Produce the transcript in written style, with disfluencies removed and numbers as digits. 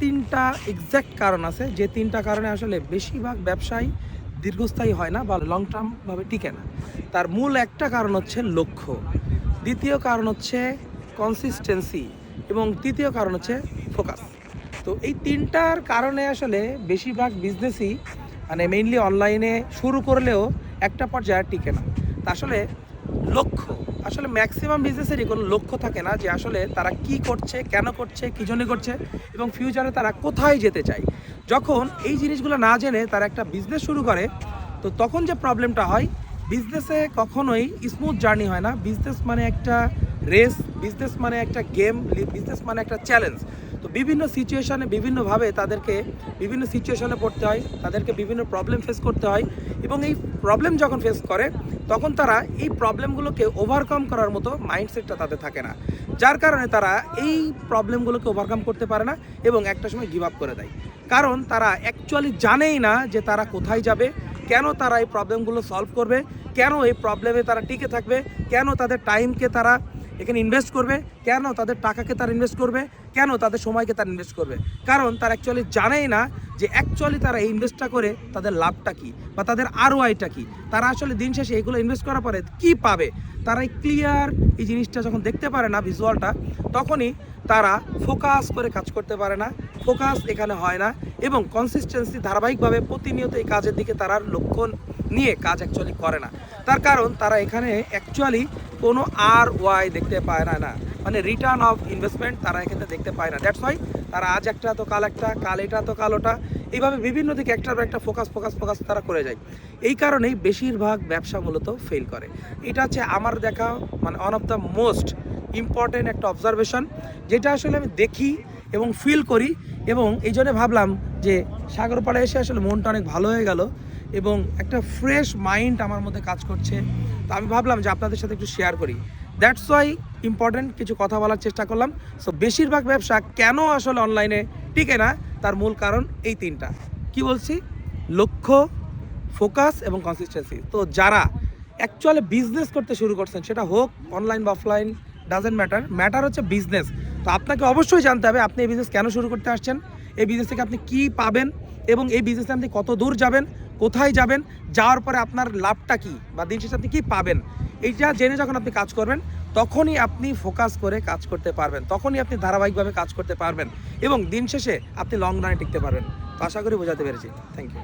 তিনটা এক্স্যাক্ট কারণ আছে, যে তিনটা কারণে আসলে বেশিরভাগ ব্যবসায়ী দীর্ঘস্থায়ী হয় না বা লং টার্মভাবে টিকে না। তার মূল একটা কারণ হচ্ছে লক্ষ্য, দ্বিতীয় কারণ হচ্ছে কনসিস্টেন্সি এবং তৃতীয় কারণ হচ্ছে ফোকাস। তো এই তিনটার কারণে আসলে বেশিরভাগ বিজনেসই মানে মেইনলি অনলাইনে শুরু করলেও একটা পর্যায়ে টিকে না। তা আসলে লক্ষ্য, আসলে ম্যাক্সিমাম বিজনেসেরই কোনো লক্ষ্য থাকে না যে আসলে তারা কি করছে, কেন করছে, কী জন্য করছে এবং ফিউচারে তারা কোথায় যেতে চায়। যখন এই জিনিসগুলো না জেনে তারা একটা বিজনেস শুরু করে, তো তখন যে প্রবলেমটা হয়, বিজনেসে কখনোই স্মুথ জার্নি হয় না। বিজনেস মানে একটা রেস, বিজনেস মানে একটা গেম, বিজনেস মানে একটা চ্যালেঞ্জ। তো বিভিন্ন সিচুয়েশানে বিভিন্নভাবে তাদেরকে বিভিন্ন সিচুয়েশনে পড়তে হয়, তাদেরকে বিভিন্ন প্রবলেম ফেস করতে হয় এবং এই প্রবলেম যখন ফেস করে তখন তারা এই প্রবলেমগুলোকে ওভারকাম করার মতো মাইন্ডসেটটা তাদের থাকে না, যার কারণে তারা এই প্রবলেমগুলোকে ওভারকাম করতে পারে না এবং একটা সময় গিভ আপ করে দেয়। কারণ তারা অ্যাকচুয়ালি জানেই না যে তারা কোথায় যাবে, কেন তারা এই প্রবলেমগুলো সলভ করবে, কেন এই প্রবলেমে তারা টিকে থাকবে, কেন তাদের টাইমকে তারা এখানে ইনভেস্ট করবে, কেন তাদের টাকাকে তারা ইনভেস্ট করবে, কেন তাদের সময়কে তারা ইনভেস্ট করবে। কারণ তারা অ্যাকচুয়ালি জানেই না যে অ্যাকচুয়ালি তারা এই ইনভেস্টটা করে তাদের লাভটা কী বা তাদের আরওআইটা কী। তারা আসলে দিন শেষে এগুলো ইনভেস্ট করার পরে কী পাবে, তারা এই ক্লিয়ার এই জিনিসটা যখন দেখতে পারে না, ভিজুয়ালটা, তখনই তারা ফোকাস করে কাজ করতে পারে না, ফোকাস এখানে হয় না এবং কনসিস্টেন্সি ধারাবাহিকভাবে প্রতিনিয়ত এই কাজের দিকে তারা লক্ষ্য নিয়ে কাজ অ্যাকচুয়ালি করে না। তার কারণ তারা এখানে অ্যাকচুয়ালি কোনো ROI দেখতে পায় না, মানে রিটার্ন অফ ইনভেস্টমেন্ট তারা এখানে দেখতে পায় না। দ্যাটস ওয়াই তারা আজ একটা তো কাল একটা, কাল এটা তো কাল ওটা, এইভাবে বিভিন্ন দিকে একটার পর একটা ফোকাস ফোকাস ফোকাস তারা করে যায়। এই কারণেই বেশিরভাগ ব্যবসা মূলত ফেল করে। এটা হচ্ছে আমার দেখা মানে one of the most important একটা অবজারভেশন, যেটা আসলে আমি দেখি এবং ফিল করি এবং এই জন্য ভাবলাম যে সাগরপাড়ে এসে আসলে মনটা অনেক ভালো হয়ে গেল এবং একটা ফ্রেশ মাইন্ড আমার মধ্যে কাজ করছে। তো আমি ভাবলাম যে আপনাদের সাথে একটু শেয়ার করি। দ্যাটস ওয়াই ইম্পর্টেন্ট কিছু কথা বলার চেষ্টা করলাম। সো বেশিরভাগ ব্যবসা কেন আসলে অনলাইনে টিকে না, তার মূল কারণ এই তিনটা। কি বলছি? লক্ষ্য, ফোকাস এবং কনসিস্টেন্সি। তো যারা অ্যাকচুয়ালি বিজনেস করতে শুরু করছেন, সেটা হোক অনলাইন বা অফলাইন, ডাজেন্ট ম্যাটার, ম্যাটার হচ্ছে বিজনেস। তো আপনাকে অবশ্যই জানতে হবে আপনি এই বিজনেস কেন শুরু করতে আসছেন, এই বিজনেস থেকে আপনি কী পাবেন এবং এই বিজনেসে আপনি কত দূর যাবেন, কোথায় যাবেন, যাওয়ার পরে আপনার লাভটা কী বা দিন শেষে আপনি কী পাবেন। এইটা জেনে যখন আপনি কাজ করবেন, তখনই আপনি ফোকাস করে কাজ করতে পারবেন, তখনই আপনি ধারাবাহিকভাবে কাজ করতে পারবেন এবং দিন শেষে আপনি লং রানে টিকতে পারবেন। তো আশা করি বোঝাতে পেরেছি। Thank you.